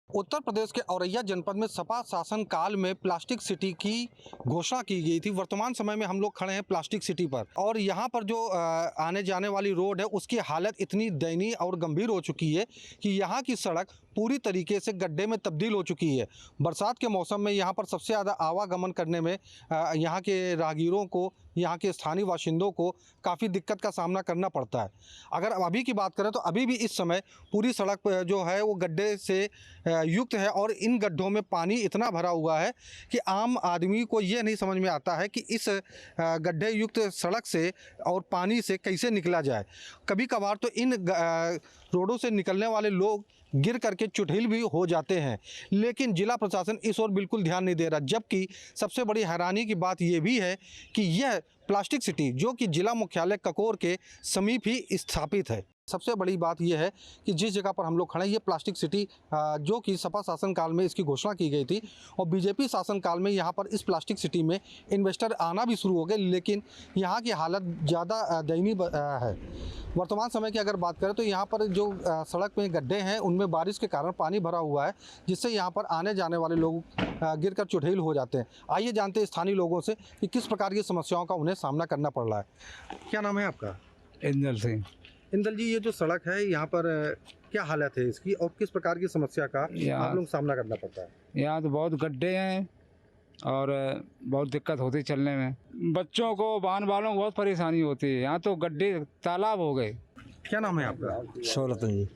उत्तर प्रदेश के औरैया जनपद में सपा शासन काल में प्लास्टिक सिटी की घोषणा की गई थी। वर्तमान समय में हम लोग खड़े हैं प्लास्टिक सिटी पर और यहाँ पर जो आने जाने वाली रोड है उसकी हालत इतनी दयनीय और गंभीर हो चुकी है कि यहाँ की सड़क पूरी तरीके से गड्ढे में तब्दील हो चुकी है। बरसात के मौसम में यहाँ पर सबसे ज़्यादा आवागमन करने में यहाँ के राहगीरों को, यहाँ के स्थानीय बाशिंदों को काफ़ी दिक्कत का सामना करना पड़ता है। अगर अभी की बात करें तो अभी भी इस समय पूरी सड़क जो है वो गड्ढे से युक्त है और इन गड्ढों में पानी इतना भरा हुआ है कि आम आदमी को ये नहीं समझ में आता है कि इस गड्ढे युक्त सड़क से और पानी से कैसे निकला जाए। कभी कभार तो इन रोडों से निकलने वाले लोग गिर करके चुठैल भी हो जाते हैं, लेकिन जिला प्रशासन इस ओर बिल्कुल ध्यान नहीं दे रहा। जबकि सबसे बड़ी हैरानी की बात यह भी है कि यह प्लास्टिक सिटी जो कि जिला मुख्यालय ककोर के समीप ही स्थापित है। सबसे बड़ी बात यह है कि जिस जगह पर हम लोग खड़े हैं ये प्लास्टिक सिटी जो कि सपा शासन काल में इसकी घोषणा की गई थी और बीजेपी शासन काल में यहाँ पर इस प्लास्टिक सिटी में इन्वेस्टर आना भी शुरू हो गए, लेकिन यहाँ की हालत ज़्यादा दयनीय है। वर्तमान समय की अगर बात करें तो यहाँ पर जो सड़क में गड्ढे हैं उनमें बारिश के कारण पानी भरा हुआ है, जिससे यहाँ पर आने जाने वाले लोग गिरकर चुठैल हो जाते हैं। आइए जानते हैं स्थानीय लोगों से कि किस प्रकार की समस्याओं का उन्हें सामना करना पड़ रहा है। क्या नाम है आपका? इंदल सिंह। इंदल जी, ये जो सड़क है यहाँ पर क्या हालत है इसकी और किस प्रकार की समस्या का आप लोग सामना करना पड़ता है? यहाँ तो बहुत गड्ढे हैं और बहुत दिक्कत होती है चलने में। बच्चों को, वाहन वालों को बहुत परेशानी होती है। यहाँ तो गड्ढे तालाब हो गए। क्या नाम है आपका? शौरत जी।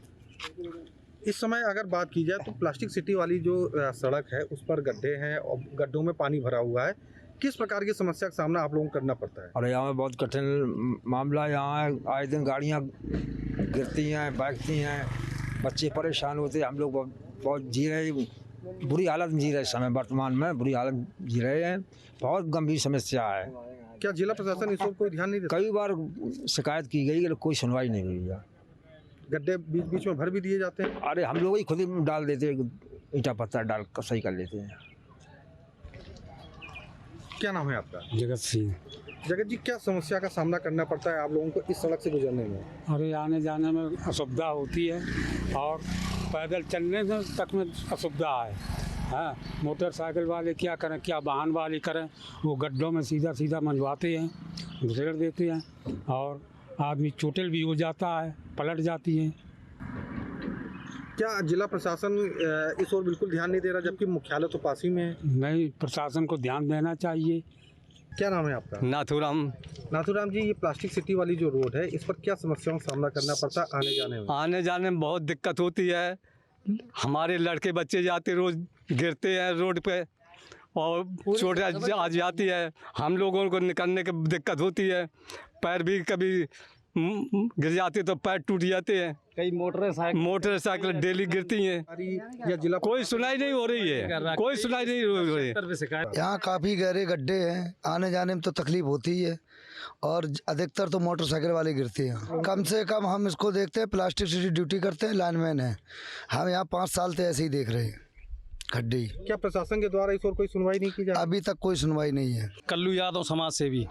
इस समय अगर बात की जाए तो प्लास्टिक सिटी वाली जो सड़क है उस पर गड्ढे हैं और गड्ढों में पानी भरा हुआ है। किस प्रकार की समस्या का सामना आप लोगों को करना पड़ता है? और यहाँ में बहुत कठिन मामला यहाँ है। आए दिन गाड़ियाँ गिरती हैं, बैठती हैं, बच्चे परेशान होते हैं। हम लोग बहुत जी रहे, बुरी हालत में जी रहे। समय वर्तमान में बुरी हालत जी रहे हैं। बहुत गंभीर समस्या है। क्या जिला प्रशासन इस पर कोई ध्यान नहीं देता? कई बार शिकायत की गई लेकिन कोई सुनवाई नहीं हुई है। गड्ढे बीच बीच में भर भी दिए जाते हैं। अरे हम लोग ही खुद ही डाल देते हैं, ईंटा पत्थर डाल कर सही कर लेते हैं। क्या नाम है आपका? जगत सिंह। जगत जी, क्या समस्या का सामना करना पड़ता है आप लोगों को इस सड़क से गुजरने में? अरे आने जाने में असुविधा होती है और पैदल चलने में तक में असुविधा है। हाँ, मोटरसाइकिल वाले क्या करें, क्या वाहन वाले करें, वो गड्ढों में सीधा सीधा मंजवाते हैं, घुसेड़ देते हैं और आदमी चोटिल भी हो जाता है, पलट जाती है। क्या जिला प्रशासन इस ओर बिल्कुल ध्यान नहीं दे रहा जबकि मुख्यालय तो पास ही में है? नहीं, प्रशासन को ध्यान देना चाहिए। क्या नाम है आपका? नाथूराम। नाथूराम जी, ये प्लास्टिक सिटी वाली जो रोड है इस पर क्या समस्याओं का सामना करना पड़ता है आने जाने में? आने जाने में बहुत दिक्कत होती है। हमारे लड़के बच्चे जाते रोज गिरते हैं रोड पे और चोट आ जाती है। हम लोगों को निकलने की दिक्कत होती है। पैर भी कभी गिर जाते तो पैर टूट जाते हैं। कई मोटरसाइकिल डेली गिरती हैं। या जिला कोई सुनाई नहीं हो रही है, कोई सुनाई नहीं हो रही है। यहाँ काफ़ी गहरे गड्ढे हैं, आने जाने में तो तकलीफ होती है और अधिकतर तो मोटरसाइकिल वाले गिरते हैं। कम से कम हम इसको देखते हैं, प्लास्टिक सिटी ड्यूटी करते हैं, लाइनमैन है। हम यहाँ 5 साल से ऐसे ही देख रहे हैं गड्ढे। क्या प्रशासन के द्वारा इस ओर कोई सुनवाई नहीं की जाती? अभी तक कोई सुनवाई नहीं है। कल्लू यादव समाज सेवी।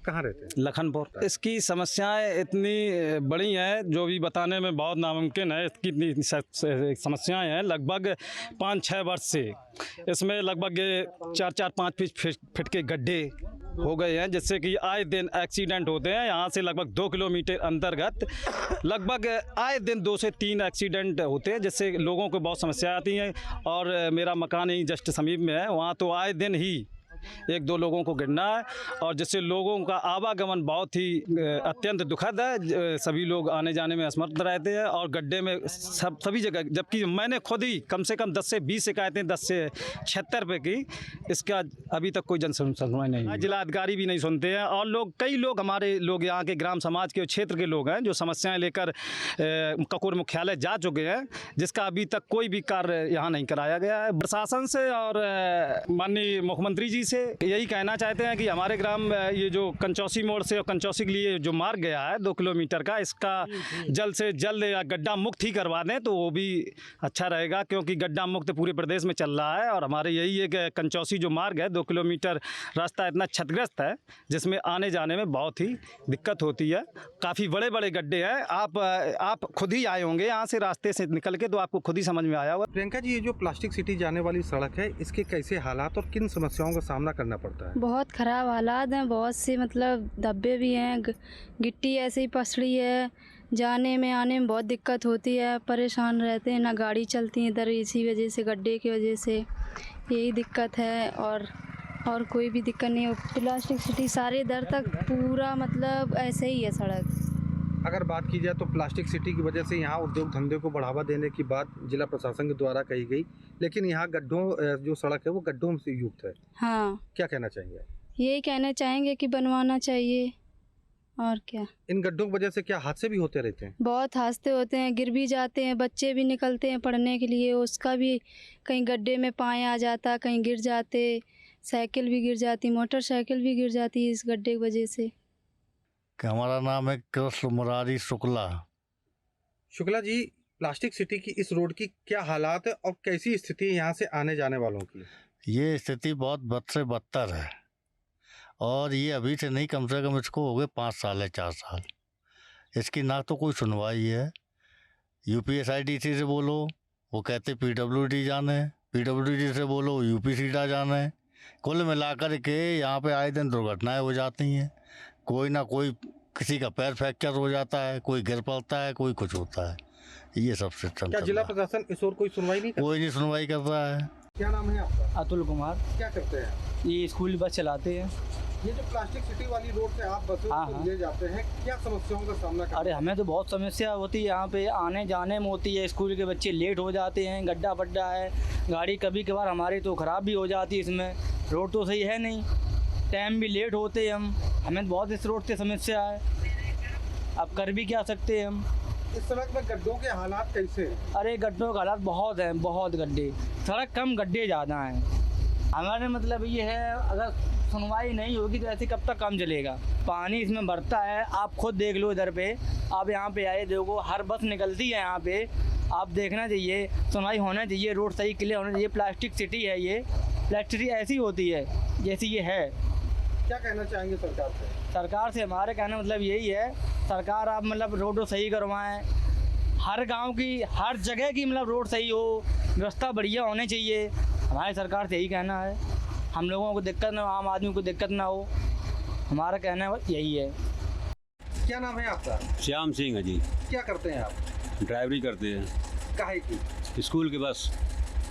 कहाँ रहते हैं? लखनपुर। इसकी समस्याएं इतनी बड़ी हैं जो भी बताने में बहुत नामुमकिन है। इसकी इतनी समस्याएं हैं लगभग 5-6 वर्ष से। इसमें लगभग 4-5 फीट के गड्ढे हो गए हैं, जिससे कि आए दिन एक्सीडेंट होते हैं। यहाँ से लगभग 2 किलोमीटर अंतर्गत लगभग आए दिन 2 से 3 एक्सीडेंट होते हैं, जिससे लोगों को बहुत समस्या आती हैं। और मेरा मकान ही जस्ट समीप में है, वहाँ तो आए दिन ही 1-2 लोगों को गिरना है और जिससे लोगों का आवागमन बहुत ही अत्यंत दुखद है। सभी लोग आने जाने में असमर्थ रहते हैं और गड्ढे में सभी जगह, जबकि मैंने खुद ही कम से कम 10 से 20 शिकायतें 10 से 76 पे की। इसका अभी तक कोई जन सुनवाई नहीं है। जिला अधिकारी भी नहीं सुनते हैं और कई लोग हमारे लोग यहाँ के ग्राम समाज के क्षेत्र के लोग हैं जो समस्याएँ लेकर ककोर मुख्यालय जा चुके हैं, जिसका अभी तक कोई भी कार्य यहाँ नहीं कराया गया है प्रशासन से और माननीय मुख्यमंत्री जी से यही कहना चाहते हैं कि हमारे ग्राम ये जो कंचौसी मोड़ से और कंचौसी के लिए जो मार्ग गया है 2 किलोमीटर का, इसका जल्द से जल्द गड्ढा मुक्त ही करवा दें तो वो भी अच्छा रहेगा, क्योंकि गड्ढा मुक्त पूरे प्रदेश में चल रहा है। और हमारे यही एक कंचौसी जो मार्ग है 2 किलोमीटर रास्ता इतना क्षतिग्रस्त है जिसमें आने जाने में बहुत ही दिक्कत होती है। काफ़ी बड़े बड़े गड्ढे हैं, आप खुद ही आए होंगे यहाँ से रास्ते से निकल के, तो आपको खुद ही समझ में आया होगा। प्रियंका जी, ये जो प्लास्टिक सिटी जाने वाली सड़क है, इसके कैसे हालात और किन समस्याओं का सामना करना पड़ता है? बहुत ख़राब हालात हैं, बहुत से मतलब धब्बे भी हैं, गिट्टी ऐसे ही पसड़ी है, जाने में आने में बहुत दिक्कत होती है, परेशान रहते हैं, ना गाड़ी चलती है इधर, इसी वजह से गड्ढे की वजह से यही दिक्कत है। और कोई भी दिक्कत नहीं है। प्लास्टिक सिटी सारे इधर तक पूरा मतलब ऐसे ही है सड़क। अगर बात की जाए तो प्लास्टिक सिटी की वजह से यहाँ उद्योग धंधे को बढ़ावा देने की बात जिला प्रशासन के द्वारा कही गई, लेकिन यहाँ गड्ढों जो सड़क है वो गड्ढों से युक्त है। हाँ, क्या कहना चाहेंगे? यही कहना चाहेंगे कि बनवाना चाहिए, और क्या। इन गड्ढों की वजह से क्या हादसे भी होते रहते हैं? बहुत हादसे होते हैं, गिर भी जाते हैं, बच्चे भी निकलते हैं पढ़ने के लिए, उसका भी कहीं गड्ढे में पाँव आ जाता, कहीं गिर जाते, साइकिल भी गिर जाती, मोटरसाइकिल भी गिर जाती है इस गड्ढे की वजह से। कि हमारा नाम है कृष्ण मुरारी शुक्ला। शुक्ला जी, प्लास्टिक सिटी की इस रोड की क्या हालात है और कैसी स्थिति है यहाँ से आने जाने वालों की? ये स्थिति बहुत बद से बदतर है, और ये अभी से नहीं, कम से कम इसको हो गए 5 साल है 4 साल। इसकी ना तो कोई सुनवाई है। UPSIDC से बोलो वो कहते PWD जाने, PWD से बोलो UP सीधा जाने। कुल मिलाकर के यहाँ पे आए दिन दुर्घटनाएं हो जाती हैं। कोई ना कोई, किसी का पैर फ्रैक्चर हो जाता है, कोई गिर पड़ता है, कोई कुछ होता है। ये सब सिस्टम क्या जिला प्रशासन इस ओर कोई सुनवाई नहीं करता? कोई नहीं सुनवाई कर रहा है। क्या नाम है आपका? अतुल कुमार। क्या करते हैं? ये स्कूल बस चलाते हैं। ये जो प्लास्टिक सिटी वाली रोड से आप बसों को ले जाते हैं, क्या समस्याओं का सामना करते हैं? अरे हमें तो बहुत समस्या होती है यहाँ पे, आने जाने में होती है। स्कूल के बच्चे लेट हो जाते हैं, गड्ढा बड्ढा है, गाड़ी कभी कभार हमारी तो ख़राब भी हो जाती है। इसमें रोड तो सही है नहीं, टाइम भी लेट होते हैं हमें बहुत इस रोड से समस्या है। अब कर भी क्या सकते हैं हम। इस सड़क में गड्ढों के हालात कैसे हैं? अरे गड्ढों के हालात बहुत हैं, बहुत गड्ढे, सड़क कम गड्ढे ज़्यादा हैं। हमारे मतलब ये है, अगर सुनवाई नहीं होगी तो ऐसे कब तक काम चलेगा। पानी इसमें बढ़ता है, आप खुद देख लो इधर पे, आप यहाँ पे आए देखो, हर बस निकलती है यहाँ पे, आप देखना चाहिए, सुनवाई होना चाहिए, रोड सही क्लियर होना चाहिए। प्लास्टिक सिटी है ये, प्लास्टिक सिटी ऐसी होती है जैसी ये है। क्या कहना चाहेंगे सरकार से? सरकार से हमारे कहना मतलब यही है, सरकार आप मतलब रोड सही करवाएं, हर गांव की, हर जगह की मतलब रोड सही हो, व्यवस्था बढ़िया होनी चाहिए। हमारी सरकार से यही कहना है, हम लोगों को दिक्कत ना हो, आम आदमी को दिक्कत ना हो, हमारा कहना यही है। क्या नाम है आपका? श्याम सिंह है जी। क्या करते हैं आप? ड्राइवरी करते हैं। काहे की? स्कूल की बस।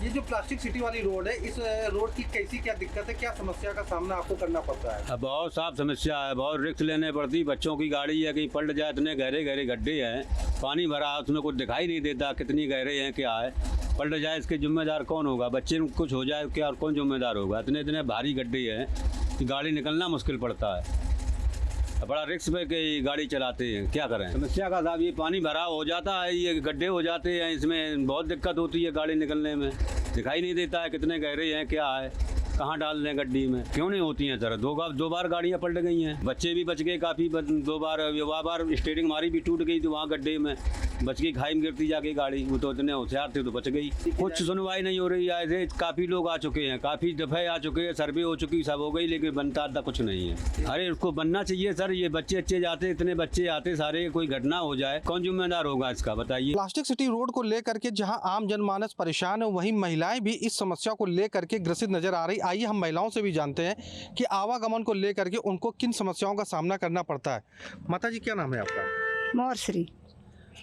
ये जो प्लास्टिक सिटी वाली रोड है, इस रोड की कैसी क्या दिक्कत है, क्या समस्या का सामना आपको करना पड़ता है? अब बहुत साफ समस्या है, बहुत रिस्क लेने पड़ती। बच्चों की गाड़ी है, कहीं पलट जाए, इतने गहरे गहरे गड्ढे हैं, पानी भरा है, उसमें कुछ दिखाई नहीं देता कितनी गहरे हैं, क्या है। पलट जाए इसके जिम्मेदार कौन होगा? बच्चे में कुछ हो जाए क्या, और कौन जिम्मेदार होगा? इतने इतने भारी गड्ढे हैं कि गाड़ी निकलना मुश्किल पड़ता है। बड़ा रिस्क पे कि गाड़ी चलाते हैं, क्या करें। समस्या का साहब ये पानी भरा हो जाता है, ये गड्ढे हो जाते हैं, इसमें बहुत दिक्कत होती है गाड़ी निकलने में। दिखाई नहीं देता है कितने गहरे हैं, क्या है, कहाँ डाल दें गड्ढी में। क्यों नहीं होती हैं सर? दो बार गाड़ियाँ पलट गई हैं, बच्चे भी बच गए काफ़ी। 2 बार स्टीयरिंग हमारी भी टूट गई थी वहाँ गड्ढे में, बच गई, खाई में गिरती जाके गाड़ी। वो तो इतने होशियार थे तो बच गई। कुछ सुनवाई नहीं हो रही है। ऐसे काफ़ी लोग आ चुके हैं, काफ़ी दफ़े आ चुके हैं, सर्वे हो चुकी, सब हो गई, लेकिन बनता था कुछ नहीं है। अरे उसको बनना चाहिए सर। ये बच्चे अच्छे जाते, इतने बच्चे आते सारे, कोई घटना हो जाए कौन जिम्मेदार होगा इसका, बताइए। प्लास्टिक सिटी रोड को लेकर के जहां आम जनमानस परेशान है, वहीं महिलाएं भी इस समस्या को लेकर के ग्रसित नजर आ रही। आइए हम महिलाओं से भी जानते हैं कि आवागमन को लेकर के उनको किन समस्याओं का सामना करना पड़ता है। माता जी, क्या नाम है आपका? मोरश्री।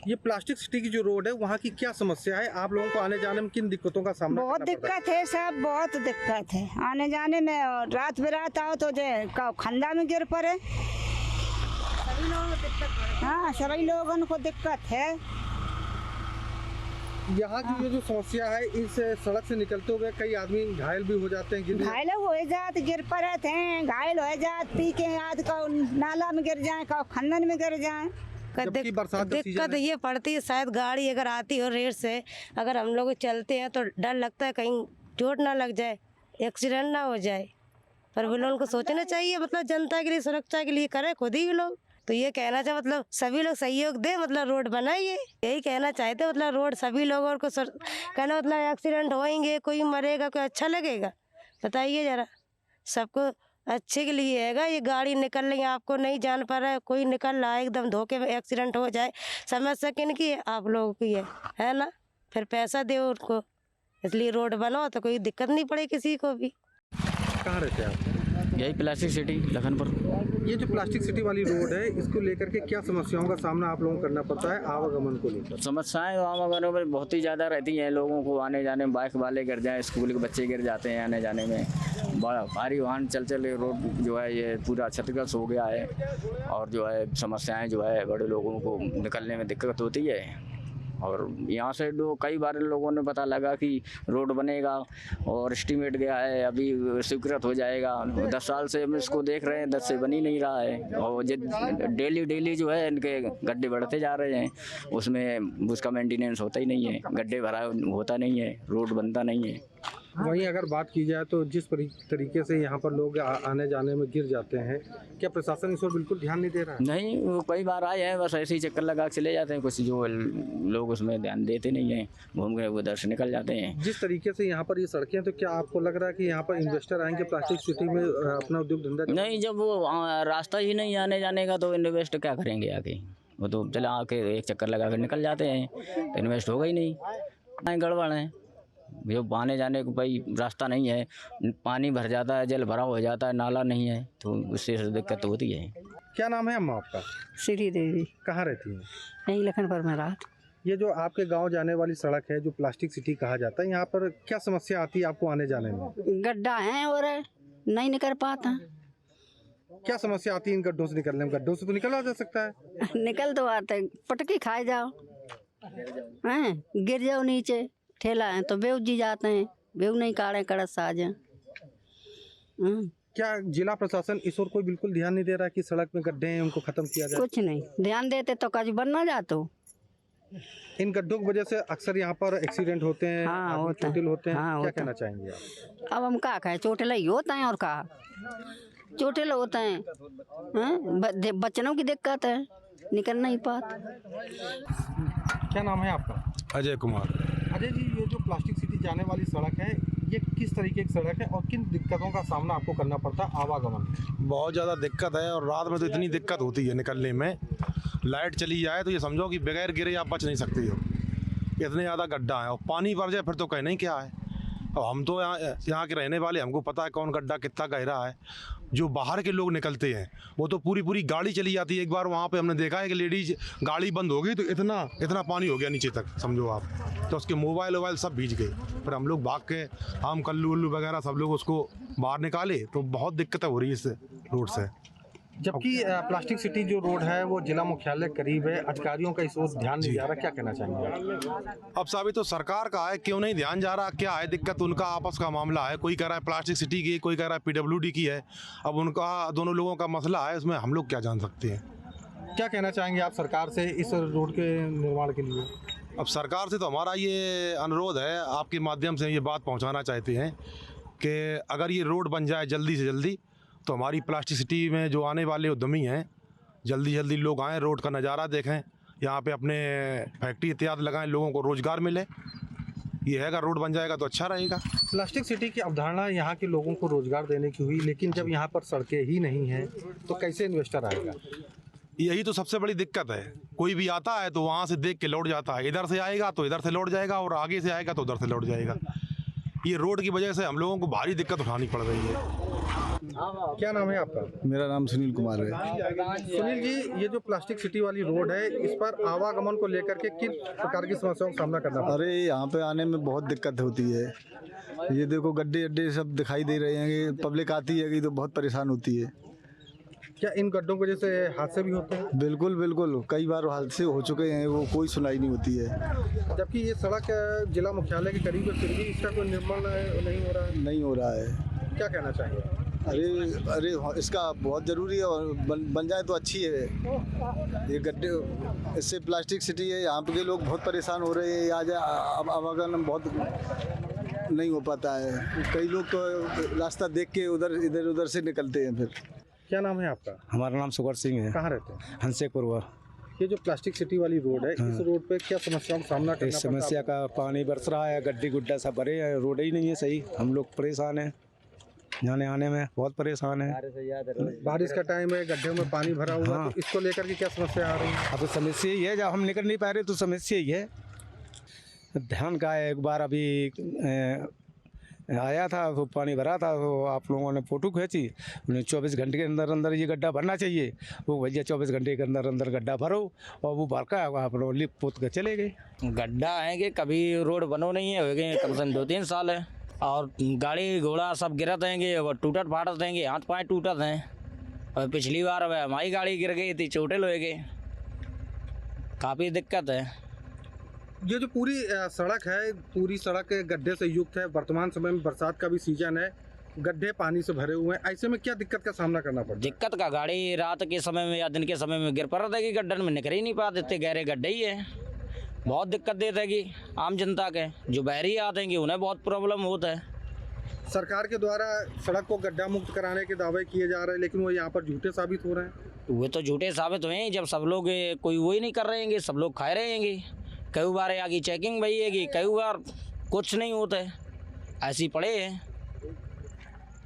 ये प्लास्टिक सिटी की जो रोड है, वहाँ की क्या समस्या है? आप लोगों को आने जाने में किन दिक्कतों का सामना बहुत करना पड़ता दिक्कत है सब, बहुत दिक्कत है आने जाने में। और रात बिरात आओ तो जो खंदा में गिर पड़े, सभी लोगों को दिक्कत। हाँ, सभी लोगों को दिक्कत है। यहाँ की ये जो समस्या है, इस सड़क से निकलते हुए कई आदमी घायल भी हो जाते हैं। घायल हो जाते, गिर पड़े थे, घायल हो जाते, पी के आज का नाला में गिर जाए, का खंदन में गिर जाए। दिक्कत ये पड़ती है, शायद गाड़ी अगर आती हो रेट से, अगर हम लोग चलते हैं तो डर लगता है कहीं चोट ना लग जाए, एक्सीडेंट ना हो जाए। पर भी लोगों को सोचना चाहिए, मतलब जनता के लिए, सुरक्षा के लिए करे खुद ही लोग। तो ये कहना चाहिए मतलब सभी लोग सहयोग दे, मतलब रोड बनाइए, यही कहना चाहते। मतलब रोड सभी लोगों को कहना मतलब एक्सीडेंट होएंगे, कोई मरेगा, कोई अच्छा लगेगा? बताइए जरा, सबको अच्छे के लिए हैगा। ये गाड़ी निकल रही है, आपको नहीं जान पा रहा है, कोई निकल रहा है एकदम धोखे में, एक्सीडेंट हो जाए, समस्या किन की है? आप लोगों की है ना? फिर पैसा दो उनको, इसलिए रोड बनाओ तो कोई दिक्कत नहीं पड़े किसी को भी। कहाँ रहते हैं आप? यही प्लास्टिक सिटी लखनपुर। ये जो प्लास्टिक सिटी वाली रोड है, इसको लेकर के क्या समस्याओं का सामना आप लोगों को करना पड़ता है आवागमन को लेकर? समस्याएं आवागमन में बहुत ही ज़्यादा रहती हैं, लोगों को आने जाने में, बाइक वाले गिर जाएँ, स्कूल के बच्चे गिर जाते हैं आने जाने में, बड़ा भारी वाहन चल रोड जो है ये पूरा क्षतिग्रस्त हो गया है। और जो है समस्याएं जो है बड़े लोगों को निकलने में दिक्कत होती है। और यहाँ से कई बार लोगों ने पता लगा कि रोड बनेगा और एस्टीमेट गया है, अभी स्वीकृत हो जाएगा। 10 साल से हम इसको देख रहे हैं, 10 से बन ही नहीं रहा है। और डेली जो है इनके गड्ढे बढ़ते जा रहे हैं, उसमें उसका मेंटेनेंस होता ही नहीं है, गड्ढे भरा होता नहीं है, रोड बनता नहीं है। वहीं अगर बात की जाए तो जिस तरीके से यहाँ पर लोग आने जाने में गिर जाते हैं, क्या प्रशासन इस पर बिल्कुल ध्यान नहीं दे रहा है? नहीं, वो कई बार आए हैं, बस ऐसे ही चक्कर लगा चले जाते हैं। कुछ जो लोग उसमें ध्यान देते नहीं हैं, घूम के उधर से निकल जाते हैं। जिस तरीके से यहाँ पर ये सड़कें, तो क्या आपको लग रहा है कि यहाँ पर इन्वेस्टर आएंगे प्लास्टिक सिटी में अपना उद्योग धंधा? नहीं, जब वो रास्ता ही नहीं आने जाने का तो इन्वेस्ट क्या करेंगे आके? वो तो चला आके एक चक्कर लगा कर निकल जाते हैं, तो इन्वेस्ट होगा ही नहीं। गड़बड़ है, जो आने जाने को भाई रास्ता नहीं है, पानी भर जाता है, जल भरा हो जाता है, नाला नहीं है, तो उससे दिक्कत होती है। क्या नाम है अम्मा आपका? श्री देवी। कहाँ रहती हैं? यहीं लखनपुर में रात। ये जो आपके गांव जाने वाली सड़क है, जो प्लास्टिक सिटी कहा जाता है, यहाँ पर क्या समस्या आती है आपको आने जाने में? गड्ढा है और नहीं निकल पाता। क्या समस्या आती है इन गड्ढों से निकलने में? गड्ढों से तो निकला जा सकता है। निकल तो आता है, पटकी खाए जाओ, हैं गिर जाओ नीचे, ठेला है तो बेव जी जाते हैं, बेव नहीं काढ़े कड़स आ जाए। क्या जिला प्रशासन इस ओर कोई बिल्कुल ध्यान नहीं दे रहा कि सड़क में गड्ढे हैं उनको खत्म किया जाए? कुछ नहीं ध्यान देते तो काज बनना जातो। इन गड्ढों की वजह से अक्सर यहाँ पर एक्सीडेंट होते हैं, हाँ, आदमी चोटिल होते हैं। हाँ, क्या कहना चाहेंगे आप? अब हम क्या कहें, चोटिल ही होता है और कहा चोटिल होते हैं, बच्चों की दिक्कत है, निकल नहीं पाते। क्या नाम है आपका? अजय कुमार। अजय जी, ये जो प्लास्टिक सिटी जाने वाली सड़क है, ये किस तरीके की सड़क है और किन दिक्कतों का सामना आपको करना पड़ता है आवागमन में? बहुत ज़्यादा दिक्कत है, और रात में तो इतनी दिक्कत होती है निकलने में। लाइट चली जाए तो ये समझो कि बगैर गिरे आप बच नहीं सकते हो, इतने ज़्यादा गड्ढा है। और पानी भर जाए फिर तो कहना ही क्या है। अब हम तो यहाँ के रहने वाले, हमको पता है कौन गड्ढा कितना गहरा है। जो बाहर के लोग निकलते हैं वो तो पूरी गाड़ी चली जाती है। एक बार वहाँ पे हमने देखा है कि लेडीज गाड़ी बंद हो गई तो इतना पानी हो गया नीचे तक, समझो आप, तो उसके मोबाइल वोबाइल सब भीज गए। फिर हम लोग भाग के आम कल्लू उल्लू वगैरह सब लोग उसको बाहर निकाले, तो बहुत दिक्कत हो रही है इस रोड से। जबकि प्लास्टिक सिटी जो रोड है वो जिला मुख्यालय करीब है, अधिकारियों का इस ओर ध्यान नहीं जा रहा, क्या कहना चाहेंगे? अब साबित तो सरकार का है, क्यों नहीं ध्यान जा रहा, क्या है दिक्कत? उनका आपस का मामला है, कोई कह रहा है प्लास्टिक सिटी की, कोई कह रहा है PWD की है। अब उनका दोनों लोगों का मसला है, उसमें हम लोग क्या जान सकते हैं। क्या कहना चाहेंगे आप सरकार से इस रोड के निर्माण के लिए? अब सरकार से तो हमारा ये अनुरोध है, आपके माध्यम से ये बात पहुँचाना चाहते हैं कि अगर ये रोड बन जाए जल्दी से जल्दी, तो हमारी प्लास्टिक सिटी में जो आने वाले उद्यमी हैं जल्दी लोग आएँ, रोड का नज़ारा देखें, यहाँ पे अपने फैक्ट्री इत्यादि लगाएं, लोगों को रोज़गार मिले। ये है, अगर रोड बन जाएगा तो अच्छा रहेगा। प्लास्टिक सिटी की अवधारणा यहाँ के लोगों को रोज़गार देने की हुई, लेकिन जब यहाँ पर सड़कें ही नहीं हैं तो कैसे इन्वेस्टर आएगा? यही तो सबसे बड़ी दिक्कत है। कोई भी आता है तो वहाँ से देख के लौट जाता है, इधर से आएगा तो इधर से लौट जाएगा, और आगे से आएगा तो उधर से लौट जाएगा। ये रोड की वजह से हम लोगों को भारी दिक्कत उठानी पड़ रही है। क्या नाम है आपका? मेरा नाम सुनील कुमार है। सुनील जी, ये जो प्लास्टिक सिटी वाली रोड है, इस पर आवागमन को लेकर के किन प्रकार की समस्याओं का सामना करना? अरे यहाँ पे आने में बहुत दिक्कत होती है। ये देखो गड्ढे अड्डे सब दिखाई दे रहे हैं, पब्लिक आती है कि तो बहुत परेशान होती है। क्या इन गड्ढों की वजह से हादसे भी होते हैं? बिल्कुल, कई बार हादसे हो चुके हैं, वो कोई सुनाई नहीं होती है। जबकि ये सड़क जिला मुख्यालय के करीब है, फिर भी इसका कोई निर्माण नहीं हो रहा है। क्या कहना चाहिए? अरे इसका बहुत ज़रूरी है, और बन जाए तो अच्छी है। ये गड्ढे, इससे प्लास्टिक सिटी है, यहाँ पे के लोग बहुत परेशान हो रहे हैं। आज आवागमन बहुत नहीं हो पाता है। कई लोग तो रास्ता देख के इधर उधर से निकलते हैं। फिर क्या नाम है आपका? हमारा नाम सुगर सिंह है। कहाँ रहते हैं? हंसेपुर। ये जो प्लास्टिक सिटी वाली रोड है, इस रोड पे क्या समस्याओं का सामना करना इस पड़ता है? समस्या का पानी बरस रहा है, गड्ढे गुड्ढा सब भरे हैं, रोड ही नहीं है सही। हम लोग परेशान हैं, जाने आने में बहुत परेशान है। बारिश का टाइम है, गड्ढे में पानी भरा हुआ है, तो इसको लेकर के क्या समस्या आ रही है? अब समस्या ही है, जब हम निकल नहीं पा रहे तो समस्या ही है। ध्यान का है, एक बार अभी आया था तो पानी भरा था, तो आप लोगों ने फ़ोटो खींची। उन्हें 24 घंटे के अंदर अंदर ये गड्ढा भरना चाहिए। वो भैया 24 घंटे के अंदर अंदर गड्ढा भरो, और वो भर का आप लोग लिप पोत के चले गए। गड्ढा है कि कभी रोड बनो नहीं है, हो गए कम से कम 2-3 साल है, और गाड़ी घोड़ा सब गिरत रहेंगे और टूटत फाटत रहेंगे, हाथ पाँव टूटत हैं। और पिछली बार हमारी गाड़ी गिर गई थी, चोटे लोए गए, काफ़ी दिक्कत है। ये जो पूरी सड़क है, पूरी सड़क गड्ढे से युक्त है। वर्तमान समय में बरसात का भी सीजन है, गड्ढे पानी से भरे हुए हैं। ऐसे में क्या दिक्कत का सामना करना पड़ता है? दिक्कत का, गाड़ी रात के समय में या दिन के समय में गिर पड़ रहेगी, गड्ढे में निकल ही नहीं पाते, इतने गहरे गड्ढे ही है। बहुत दिक्कत दे देगी आम जनता के, जो बहरी आते हैं उन्हें बहुत प्रॉब्लम होता है। सरकार के द्वारा सड़क को गड्ढा मुक्त कराने के दावे किए जा रहे हैं, लेकिन वो यहाँ पर झूठे साबित हो रहे हैं। वे तो झूठे साबित हुए हैं, जब सब लोग कोई वही नहीं कर रहेंगे, सब लोग खा रहेंगे। कई बार आगे चेकिंग भई है, कई बार कुछ नहीं होता है, ऐसी पड़े हैं।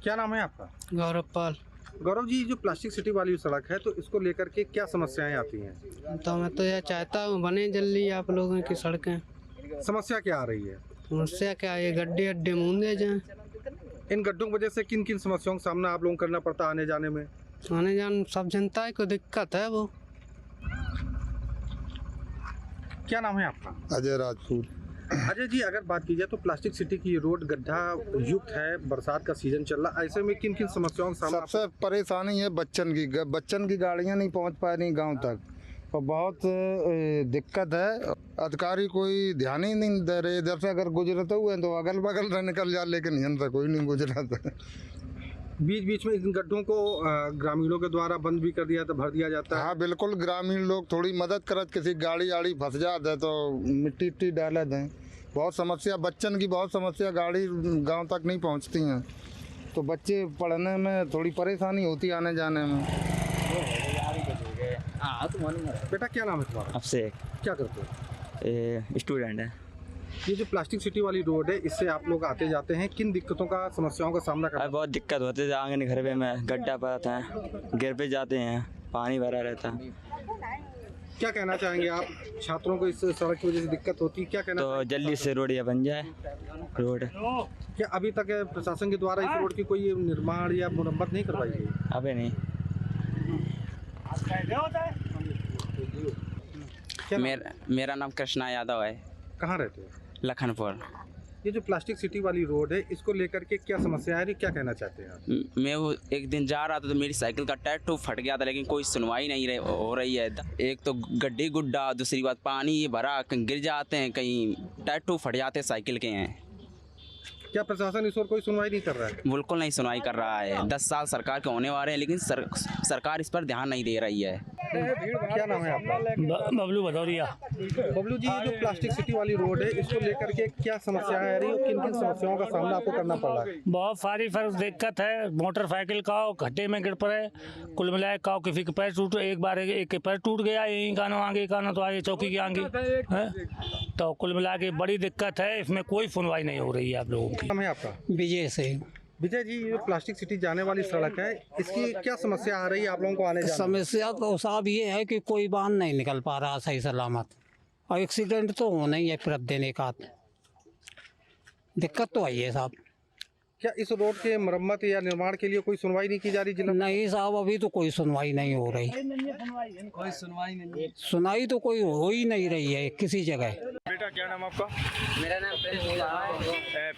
क्या नाम है आपका? गौरव पाल। गौरव जी, जो प्लास्टिक सिटी वाली सड़क है, तो इसको लेकर के क्या समस्याएं आती हैं? तो मैं तो यह चाहता हूँ बने जल्दी आप लोगों की सड़कें। समस्या क्या आ रही है? समस्या क्या है, गड्ढे अड्डे मूंदे जाएं। इन गड्ढों की वजह से किन किन समस्याओं का सामना आप लोगों को करना पड़ता है आने जाने में? आने जाने सब जनता को दिक्कत है। वो क्या नाम है आपका? अजय राजपूत। अजय जी, अगर बात की जाए तो प्लास्टिक सिटी की ये रोड गड्ढा युक्त है, बरसात का सीजन चल रहा है, ऐसे में किन किन समस्याओं का सामना? सबसे परेशानी है बच्चन की गाड़ियां नहीं पहुंच पा रही गांव तक, और बहुत दिक्कत है। अधिकारी कोई ध्यान ही नहीं दे रहे। इधर से अगर गुजरते हुए तो अगल बगल से निकल जा, लेकिन यहाँ से कोई नहीं गुजरता। बीच बीच में इन गड्ढों को ग्रामीणों के द्वारा बंद भी कर दिया तो भर दिया जाता है। हाँ बिल्कुल, ग्रामीण लोग थोड़ी मदद करत, किसी गाड़ी आड़ी फंस जाते तो मिट्टी डाले दें। बहुत समस्या, बच्चन की बहुत समस्या, गाड़ी गांव तक नहीं पहुंचती हैं, तो बच्चे पढ़ने में थोड़ी परेशानी होती आने जाने में। बेटा, क्या नाम है तुम्हारा? अभिषेक। क्या करते हो? स्टूडेंट है। ये जो प्लास्टिक सिटी वाली रोड है, इससे आप लोग आते जाते हैं, किन दिक्कतों का समस्याओं का सामना करना? बहुत दिक्कत होती है, आंगन घर में गड्ढा पड़ता है, गिर पे जाते हैं, पानी भरा रहता है। क्या कहना चाहेंगे आप? छात्रों को इस सड़क की वजह से दिक्कत होती है, क्या कहना? तो जल्दी से रोड ये बन जाए। रोड क्या अभी तक प्रशासन के द्वारा इस रोड की कोई निर्माण या मुरम्मत नहीं करवाई गई? अभी नहीं। मेरा नाम कृष्णा यादव है। कहाँ रहते हो? लखनपुर। ये जो प्लास्टिक सिटी वाली रोड है, इसको लेकर के क्या समस्या है, क्या कहना चाहते हैं आप? मैं वो एक दिन जा रहा था तो मेरी साइकिल का टायर टूब फट गया था, लेकिन कोई सुनवाई नहीं हो रही है। एक तो गड्ढे गुड्ढा, दूसरी बात पानी ये भरा, कहीं गिर जाते हैं, कहीं टायर टूब फट जाते हैं साइकिल के हैं। क्या प्रशासन इस ओर कोई सुनवाई नहीं कर रहा है? बिल्कुल नहीं सुनवाई कर रहा है। 10 साल सरकार के होने वाले हैं, लेकिन सरकार इस पर ध्यान नहीं दे रही है। क्या नाम है आपका? बबलू भदौरिया। बबलू जी, ये जो प्लास्टिक सिटी वाली रोड है, इसको लेकर के क्या समस्या है, किन किन समस्याओं का सामना आपको करना पड़ रहा है? बहुत सारी दिक्कत है। मोटरसाइकिल का गड्ढे में गिर पड़े, कुल मिलाए का किसी के पैर टूट, एक बार एक पैर टूट गया, यहीं कानो आगे कानो तो आगे चौकी के आगे है, तो कुल मिला के बड़ी दिक्कत है। इसमें कोई सुनवाई नहीं हो रही है आप लोगों की। नाम है आपका? विजय से। विजय जी, ये प्लास्टिक सिटी जाने वाली सड़क है, इसकी क्या समस्या आ रही है आप लोगों को आने जाने? समस्या तो साहब ये है कि कोई वाहन नहीं निकल पा रहा सही सलामत, और एक्सीडेंट तो होना ही है प्रतिदिन एक आध। दिक्कत तो आई है साहब। क्या इस रोड के मरम्मत या निर्माण के लिए कोई सुनवाई नहीं की जा रही जिला? नहीं साहब, अभी तो कोई सुनवाई नहीं हो रही। कोई सुनवाई नहीं, सुनाई तो कोई हो ही नहीं रही है किसी जगह। बेटा, क्या नाम आपका? मेरा नाम प्रिंस।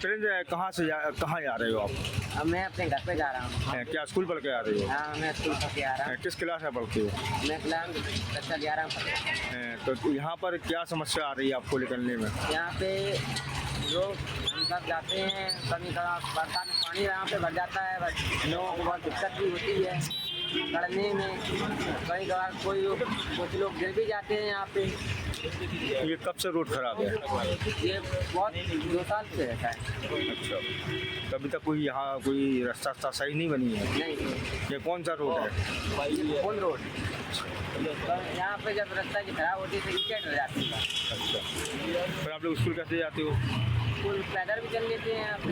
प्रिंस, कहाँ जा रहे हो आप? अब मैं अपने घर पे जा रहा हूँ। क्या स्कूल पढ़ के आ रही हो? हाँ, मैं स्कूल पढ़ के आ रहा हूँ। किस क्लास में पढ़ती हो? मैं क्लास कक्षा 11 में पढ़ता हूँ। तो यहाँ पर क्या समस्या आ रही है आपको निकलने में? यहाँ पे लोग हम सब जाते हैं, कभी कभार बरसात में पानी यहाँ पे भर जाता है, लोगों को बहुत दिक्कत भी होती है। चढ़ने में कई बार कुछ लोग गिर भी जाते हैं यहाँ पे। ये कब से रोड खराब है? ये बहुत 2 साल से रहता है। अच्छा, तो अभी तक कोई यहाँ कोई रास्ता सही नहीं बनी है? नहीं। ये कौन सा रोड है? कौन रोड? तो यहाँ पे जब रास्ता की खराब होती है तो कीचड़ हो जाती है। अच्छा, फिर आप लोग स्कूल कैसे जाते हो? स्कूल पैदल भी चल लेते हैं यहाँ पे।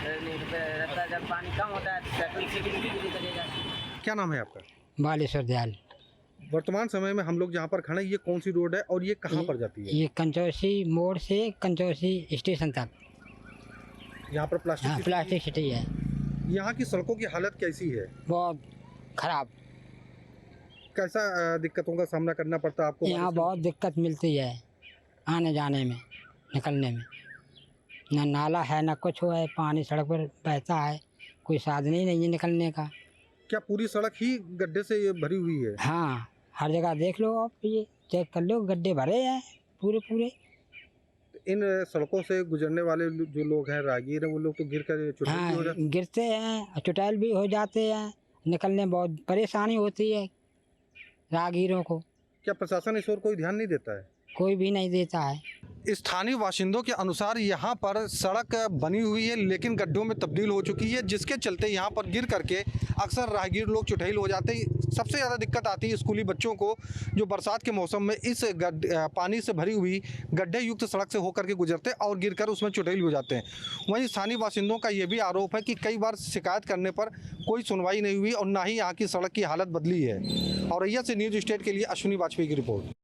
नहीं तो फिर रास्ता जब पानी कम होता है तो साइकिल से भी चलेगा। क्या नाम है आपका? बालेश्वर दयाल। वर्तमान समय में हम लोग जहाँ पर खड़े हैं, ये कौन सी रोड है और ये कहाँ पर जाती है? ये कंचौसी मोड़ से कंचौसी स्टेशन तक। यहाँ पर प्लास्टिक हाँ, प्लास्टिक सिटी है। यहाँ की सड़कों की हालत कैसी है? बहुत खराब। कैसा दिक्कतों का सामना करना पड़ता है आपको? यहाँ बहुत दिक्कत मिलती है आने जाने में, निकलने में। न नाला है न कुछ है, पानी सड़क पर बहता है, कोई साधन ही नहीं है निकलने का। क्या पूरी सड़क ही गड्ढे से ये भरी हुई है? हाँ, हर जगह देख लो आप, ये चेक कर लो, गड्ढे भरे हैं पूरे। इन सड़कों से गुजरने वाले जो लोग हैं, राहगीर हैं, वो लोग तो गिर कर चोटिल भी हो जाते हैं। गिरते हैं, चुटाइल भी हो जाते हैं, निकलने में बहुत परेशानी होती है राहगीरों को। क्या प्रशासन इस ओर कोई ध्यान नहीं देता है? कोई भी नहीं देता है। स्थानीय बाशिंदों के अनुसार यहाँ पर सड़क बनी हुई है लेकिन गड्ढों में तब्दील हो चुकी है, जिसके चलते यहाँ पर गिर करके अक्सर राहगीर लोग चुठैल हो जाते हैं। सबसे ज़्यादा दिक्कत आती है स्कूली बच्चों को, जो बरसात के मौसम में इस पानी से भरी हुई गड्ढे युक्त सड़क से होकर के गुजरते हैं और गिर कर उसमें चुठैल हो जाते हैं। वहीं स्थानीय बाशिंदों का ये भी आरोप है कि कई बार शिकायत करने पर कोई सुनवाई नहीं हुई और ना ही यहाँ की सड़क की हालत बदली है। औरैया से न्यूज़ स्टेट के लिए अश्विनी वाजपेयी की रिपोर्ट।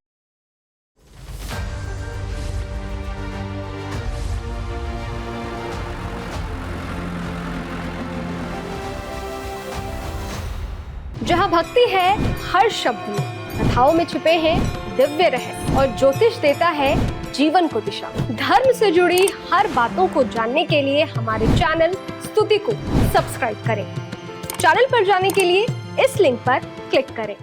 जहाँ भक्ति है हर शब्द में, कथाओं में छुपे हैं दिव्य रहस्य और ज्योतिष देता है जीवन को दिशा। धर्म से जुड़ी हर बातों को जानने के लिए हमारे चैनल स्तुति को सब्सक्राइब करें। चैनल पर जाने के लिए इस लिंक पर क्लिक करें।